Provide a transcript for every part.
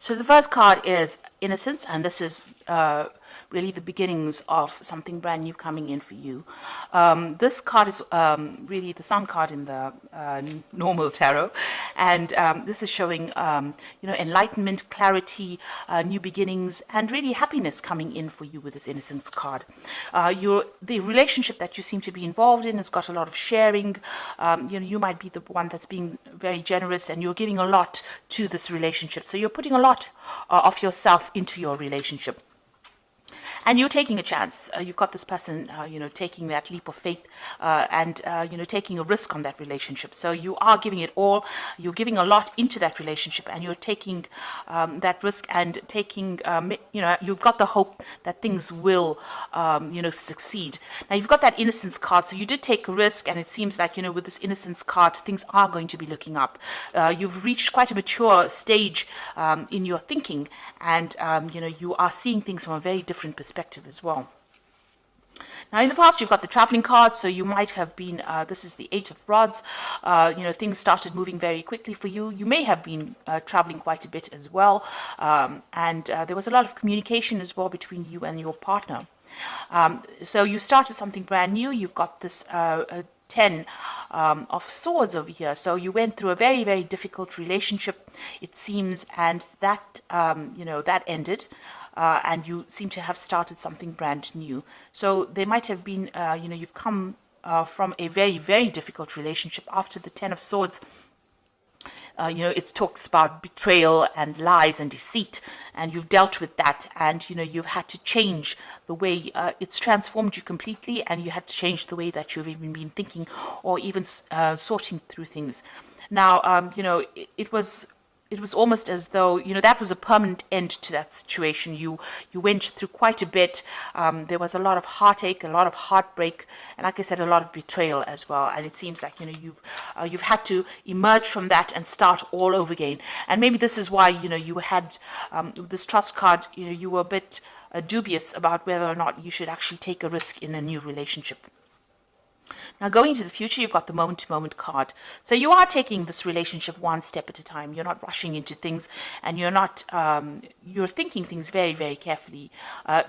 So the first card is Innocence, and this is really the beginnings of something brand new coming in for you. This card is really the Sun card in the normal tarot, and this is showing enlightenment, clarity, new beginnings, and really happiness coming in for you with this Innocence card. The relationship that you seem to be involved in has got a lot of sharing. You might be the one that's being very generous, and you're giving a lot to this relationship. So you're putting a lot of yourself into your relationship. And you're taking a chance. You've got this person, taking that leap of faith and taking a risk on that relationship. So you are giving it all. You're giving a lot into that relationship, and you're taking that risk and taking, you've got the hope that things will, succeed. Now, you've got that Innocence card. So you did take a risk, and it seems like, with this Innocence card, things are going to be looking up. You've reached quite a mature stage in your thinking, and, you are seeing things from a very different perspective as well. Now, in the past, you've got the traveling card, so you might have been, this is the Eight of Rods, things started moving very quickly for you. You may have been traveling quite a bit as well, and there was a lot of communication as well between you and your partner. So you started something brand new. You've got this 10 of Swords over here. So you went through a very, very difficult relationship, it seems, and that, that ended. And you seem to have started something brand new. So there might have been, you've come from a very, very difficult relationship. After the 10 of Swords, it talks about betrayal and lies and deceit, and you've dealt with that, and you've had to change the way it's transformed you completely, and you had to change the way that you've even been thinking or even sorting through things. Now, it was almost as though, that was a permanent end to that situation. You went through quite a bit. There was a lot of heartache, a lot of heartbreak, and like I said, a lot of betrayal as well. And it seems like, you've had to emerge from that and start all over again. And maybe this is why, you had this Trust card, you were a bit dubious about whether or not you should actually take a risk in a new relationship. Now, going into the future, you've got the moment-to-moment card. So you are taking this relationship one step at a time. You're not rushing into things, and you're not, you're thinking things very, very carefully,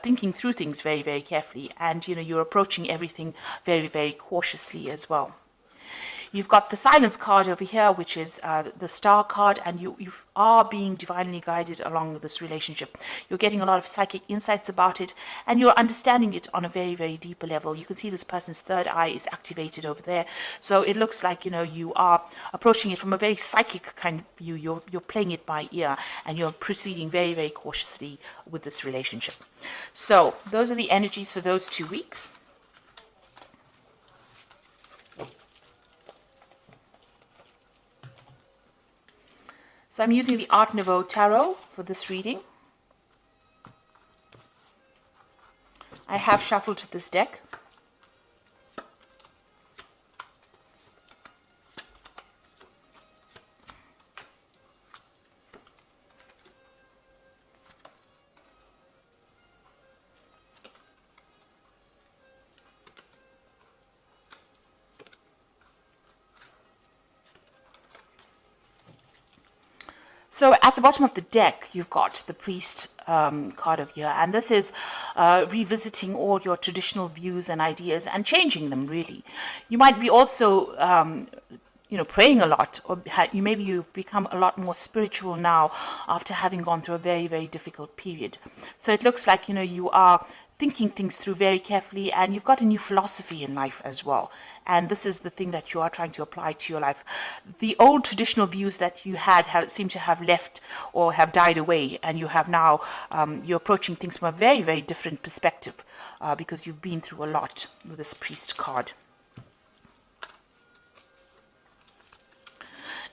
thinking through things very, very carefully, and, you're approaching everything very, very cautiously as well. You've got the Silence card over here, which is the Star card, and you are being divinely guided along this relationship. You're getting a lot of psychic insights about it, and you're understanding it on a very, very deeper level. You can see this person's third eye is activated over there. So it looks like, you are approaching it from a very psychic kind of view. You're playing it by ear, and you're proceeding very, very cautiously with this relationship. So those are the energies for those 2 weeks. So I'm using the Art Nouveau Tarot for this reading. I have shuffled this deck. So at the bottom of the deck, you've got the Priest card over here, and this is revisiting all your traditional views and ideas and changing them, really. You might be also, praying a lot, or maybe you've become a lot more spiritual now after having gone through a very, very difficult period. So it looks like, you are thinking things through very carefully, and you've got a new philosophy in life as well. And this is the thing that you are trying to apply to your life. The old traditional views that you had seem to have left or have died away, and you have now, you're approaching things from a very, very different perspective because you've been through a lot with this Priest card.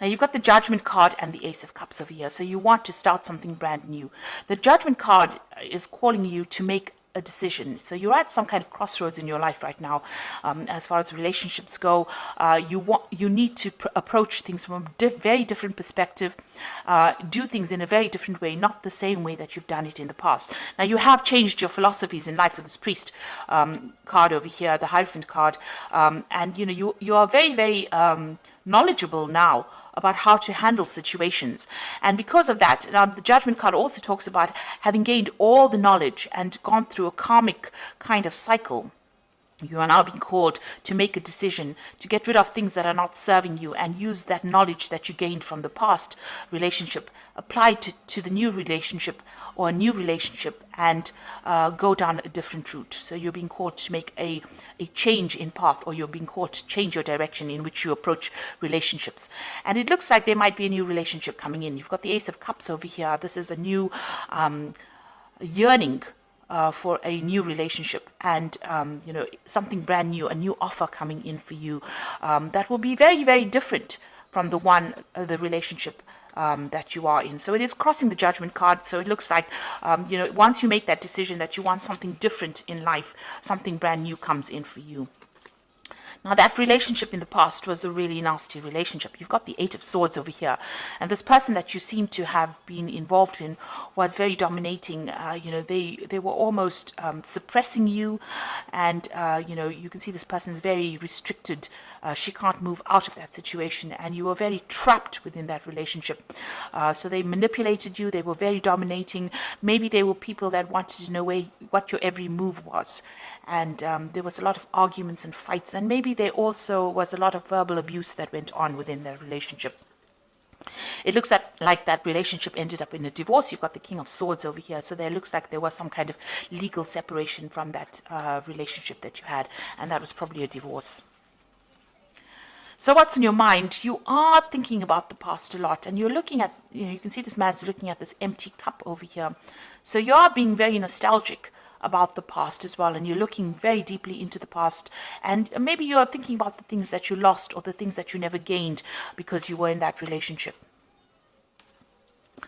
Now, you've got the Judgment card and the Ace of Cups over here, so you want to start something brand new. The Judgment card is calling you to make a decision. So you're at some kind of crossroads in your life right now. As far as relationships go, you need to approach things from a very different perspective, do things in a very different way, not the same way that you've done it in the past. Now, you have changed your philosophies in life with this Priest card over here, the Hierophant card, and you are very, very knowledgeable now about how to handle situations. And because of that, now the Judgment card also talks about having gained all the knowledge and gone through a karmic kind of cycle. You are now being called to make a decision, to get rid of things that are not serving you and use that knowledge that you gained from the past relationship, apply to the new relationship or a new relationship, and go down a different route. So you're being called to make a change in path, or you're being called to change your direction in which you approach relationships. And it looks like there might be a new relationship coming in. You've got the Ace of Cups over here. This is a new yearning for a new relationship, and something brand new, a new offer coming in for you that will be very, very different from the relationship that you are in. So it is crossing the Judgment card. So it looks like once you make that decision that you want something different in life, something brand new comes in for you. Now, that relationship in the past was a really nasty relationship. You've got the Eight of Swords over here. And this person that you seem to have been involved in was very dominating. They were almost suppressing you. And, you can see this person is very restricted. She can't move out of that situation. And you were very trapped within that relationship. So they manipulated you. They were very dominating. Maybe they were people that wanted to know what your every move was. And there was a lot of arguments and fights, and maybe there also was a lot of verbal abuse that went on within their relationship. It looks like that relationship ended up in a divorce. You've got the King of Swords over here, so there looks like there was some kind of legal separation from that relationship that you had, and that was probably a divorce. So what's in your mind? You are thinking about the past a lot, and you're looking at, you can see this man's looking at this empty cup over here. So you are being very nostalgic about the past as well, and you're looking very deeply into the past, and maybe you're thinking about the things that you lost or the things that you never gained because you were in that relationship.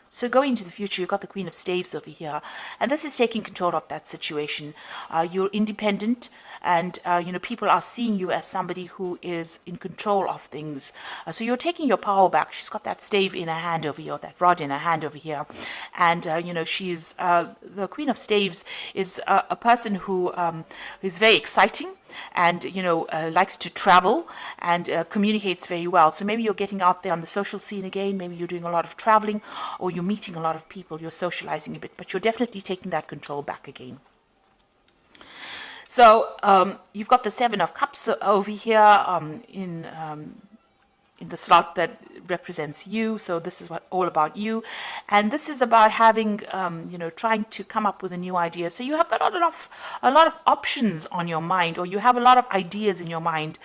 So going into the future, you've got the Queen of Staves over here, and this is taking control of that situation. You're independent, and people are seeing you as somebody who is in control of things. So you're taking your power back. She's got that stave in her hand over here, that rod in her hand over here, and she's the Queen of Staves is a person who is very exciting, and likes to travel and communicates very well. So maybe you're getting out there on the social scene again. Maybe you're doing a lot of traveling, or you're meeting a lot of people. You're socializing a bit, but you're definitely taking that control back again. So you've got the Seven of Cups over here in the slot that represents you. So this is all about you, and this is about having trying to come up with a new idea. So you have got a lot of options on your mind, or you have a lot of ideas in your mind.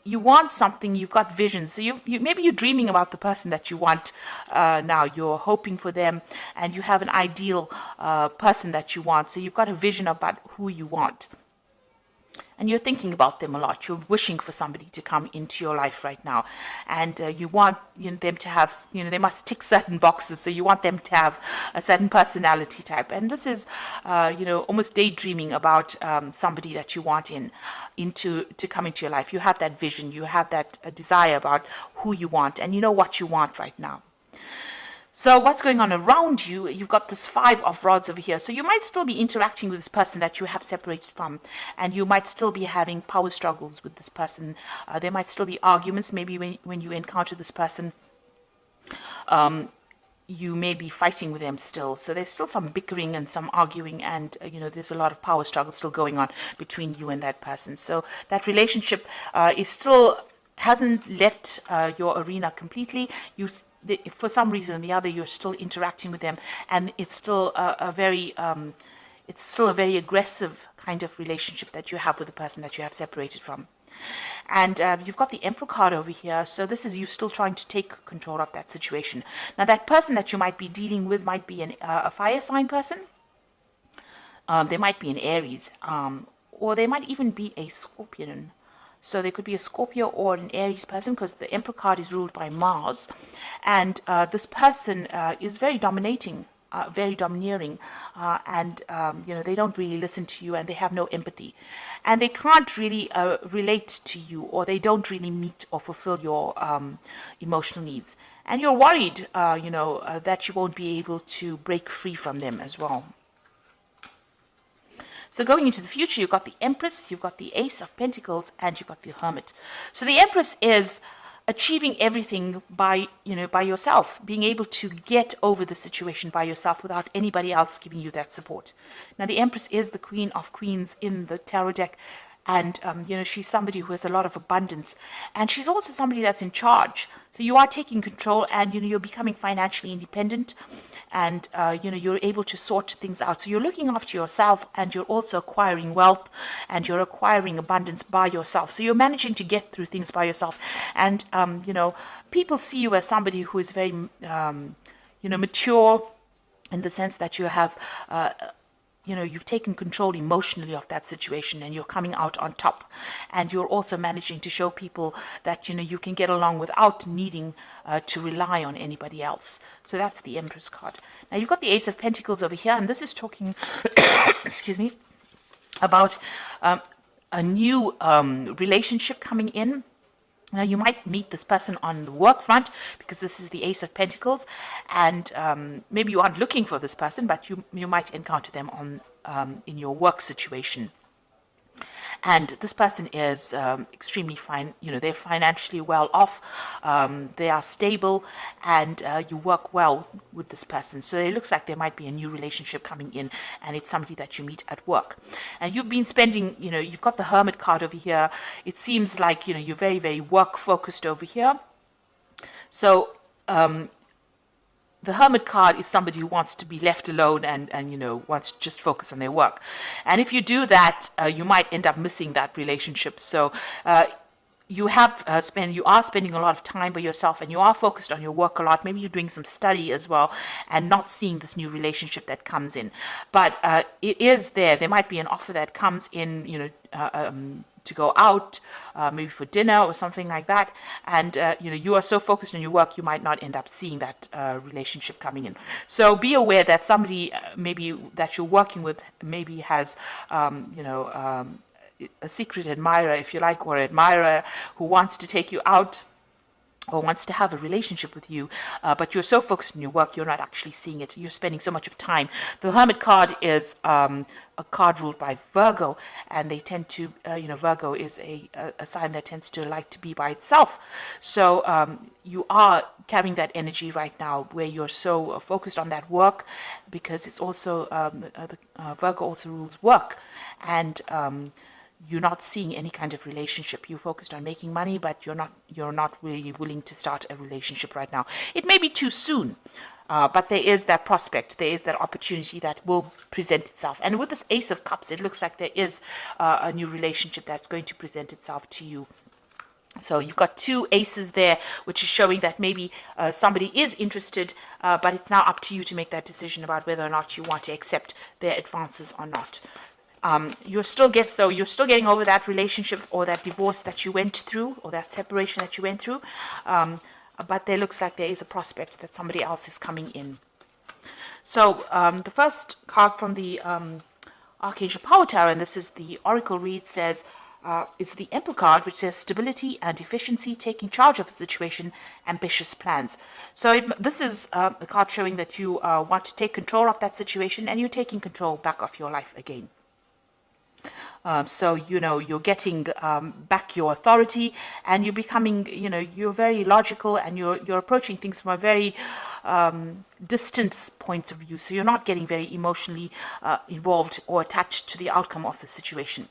You want something, you've got visions. So you maybe you're dreaming about the person that you want now. You're hoping for them, and you have an ideal person that you want. So you've got a vision about who you want. And you're thinking about them a lot. You're wishing for somebody to come into your life right now. And you want them to have, they must tick certain boxes. So you want them to have a certain personality type. And this is, almost daydreaming about somebody that you want to come into your life. You have that vision. You have that desire about who you want. And you know what you want right now. So what's going on around you? You've got this Five of Rods over here. So you might still be interacting with this person that you have separated from, and you might still be having power struggles with this person. There might still be arguments. Maybe when you encounter this person, you may be fighting with them still. So there's still some bickering and some arguing, and there's a lot of power struggle still going on between you and that person. So that relationship hasn't left your arena completely. For some reason or the other, you're still interacting with them, and it's still a very aggressive kind of relationship that you have with the person that you have separated from. And you've got the Emperor card over here, so this is you still trying to take control of that situation. Now, that person that you might be dealing with might be a fire sign person. They might be an Aries, or they might even be a Scorpion. So there could be a Scorpio or an Aries person, because the Emperor card is ruled by Mars. And this person is very dominating, very domineering, and they don't really listen to you, and they have no empathy. And they can't really relate to you, or they don't really meet or fulfill your emotional needs. And you're worried, that you won't be able to break free from them as well. So going into the future, you've got the Empress, you've got the Ace of Pentacles, and you've got the Hermit. So the Empress is achieving everything by, by yourself, being able to get over the situation by yourself without anybody else giving you that support. Now, the Empress is the Queen of Queens in the tarot deck, and she's somebody who has a lot of abundance, and she's also somebody that's in charge. So you are taking control, and you're becoming financially independent, and you're able to sort things out. So you're looking after yourself, and you're also acquiring wealth, and you're acquiring abundance by yourself. So you're managing to get through things by yourself, and people see you as somebody who is very mature, in the sense that you have you've taken control emotionally of that situation, and you're coming out on top. And you're also managing to show people that, you can get along without needing to rely on anybody else. So that's the Empress card. Now, you've got the Ace of Pentacles over here, and this is talking, excuse me, about a new relationship coming in. Now, you might meet this person on the work front, because this is the Ace of Pentacles, and maybe you aren't looking for this person, but you might encounter them on in your work situation. And this person is extremely fine. They're financially well off. They are stable, and you work well with this person. So it looks like there might be a new relationship coming in, and it's somebody that you meet at work. And you've been spending, you've got the Hermit card over here. It seems like, you're very, very work focused over here. So, the Hermit card is somebody who wants to be left alone and wants to just focus on their work. And if you do that, you might end up missing that relationship. So you are spending a lot of time by yourself, and you are focused on your work a lot. Maybe you're doing some study as well, and not seeing this new relationship that comes in. But it is there. There might be an offer that comes in, to go out, maybe for dinner or something like that, and you are so focused on your work, you might not end up seeing that relationship coming in. So be aware that somebody maybe that you're working with maybe has a secret admirer, if you like, or admirer who wants to take you out or wants to have a relationship with you, but you're so focused on your work, you're not actually seeing it. You're spending so much of time. The Hermit card is a card ruled by Virgo, and they tend to, Virgo is a sign that tends to like to be by itself. So you are carrying that energy right now, where you're so focused on that work, because it's also, Virgo also rules work, and you're not seeing any kind of relationship. You're focused on making money, but you're not really willing to start a relationship right now. It may be too soon, but there is that prospect, there is that opportunity that will present itself. And with this Ace of Cups, it looks like there is a new relationship that's going to present itself to you. So you've got two aces there, which is showing that maybe somebody is interested, but it's now up to you to make that decision about whether or not you want to accept their advances or not. You're still getting over that relationship or that divorce that you went through, or that separation that you went through, but there looks like there is a prospect that somebody else is coming in. So the first card from the Archangel Power Tower, and this is the Oracle read, says it's the Emperor card, which says stability and efficiency, taking charge of a situation, ambitious plans. So this is a card showing that you want to take control of that situation, and you're taking control back of your life again. So, you're getting back your authority, and you're becoming, you're very logical, and you're approaching things from a very distant point of view. So you're not getting very emotionally involved or attached to the outcome of the situation.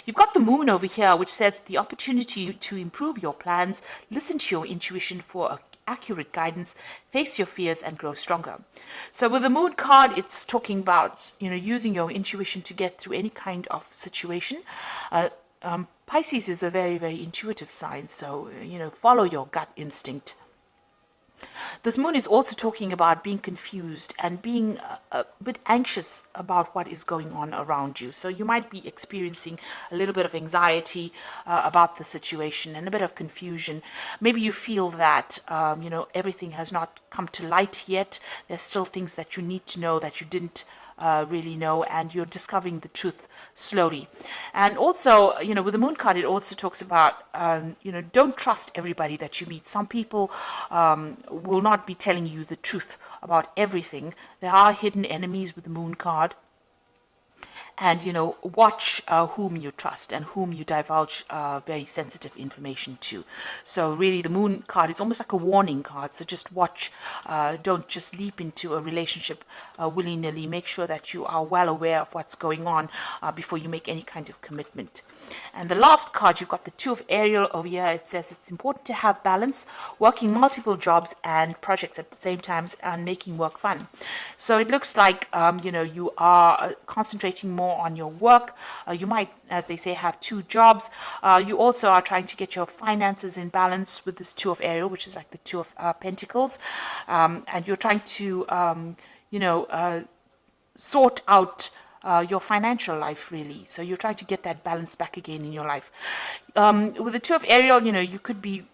You've got the Moon over here, which says the opportunity to improve your plans, listen to your intuition for accurate guidance, face your fears, and grow stronger. So with the Moon card, it's talking about using your intuition to get through any kind of situation. Pisces is a very, very intuitive sign, so follow your gut instinct. This Moon is also talking about being confused and being a bit anxious about what is going on around you. So you might be experiencing a little bit of anxiety about the situation and a bit of confusion. Maybe you feel that, everything has not come to light yet. There's still things that you need to know that you didn't really know, and you're discovering the truth slowly. And also, with the Moon card, it also talks about, don't trust everybody that you meet. Some people will not be telling you the truth about everything. There are hidden enemies with the Moon card. and watch whom you trust and whom you divulge very sensitive information to. So really the Moon card is almost like a warning card, so just watch. Don't just leap into a relationship willy-nilly. Make sure that you are well aware of what's going on before you make any kind of commitment. And the last card, you've got the Two of Ariel over here. It says it's important to have balance, working multiple jobs and projects at the same time, and making work fun. So it looks like you are concentrating more on your work. You might, as they say, have two jobs. You also are trying to get your finances in balance with this Two of Ariel, which is like the Two of Pentacles, and you're trying to sort out your financial life, really. So you're trying to get that balance back again in your life. With the Two of Ariel, you could be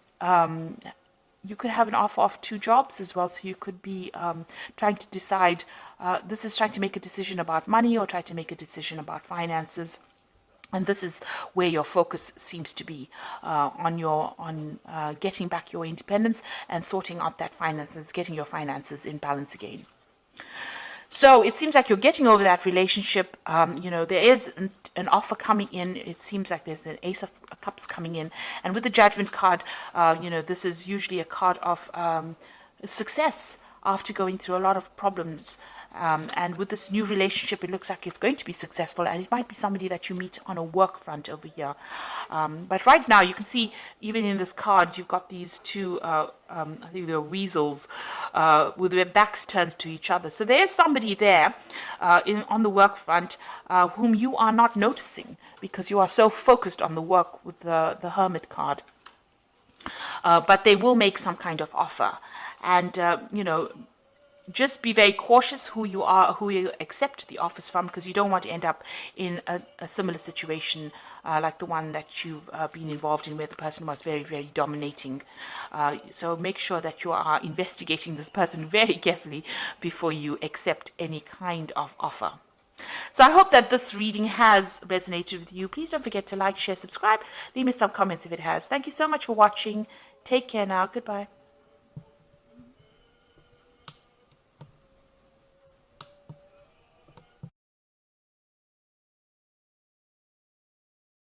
you could have an offer of two jobs as well. So you could be trying to decide. This is trying to make a decision about money, or try to make a decision about finances. And this is where your focus seems to be on getting back your independence and sorting out that finances, getting your finances in balance again. So it seems like you're getting over that relationship. There is an offer coming in. It seems like there's an Ace of Cups coming in. And with the Judgment card, this is usually a card of success after going through a lot of problems. And with this new relationship, it looks like it's going to be successful, and it might be somebody that you meet on a work front over here. But right now, you can see, even in this card, you've got these two, I think they're weasels, with their backs turned to each other. So there's somebody there on the work front whom you are not noticing because you are so focused on the work with the Hermit card. But they will make some kind of offer. And, just be very cautious who you accept the offers from, because you don't want to end up in a similar situation like the one that you've been involved in, where the person was very, very dominating. So make sure that you are investigating this person very carefully before you accept any kind of offer. So I hope that this reading has resonated with you. Please don't forget to like, share, subscribe. Leave me some comments if it has. Thank you so much for watching. Take care now. Goodbye.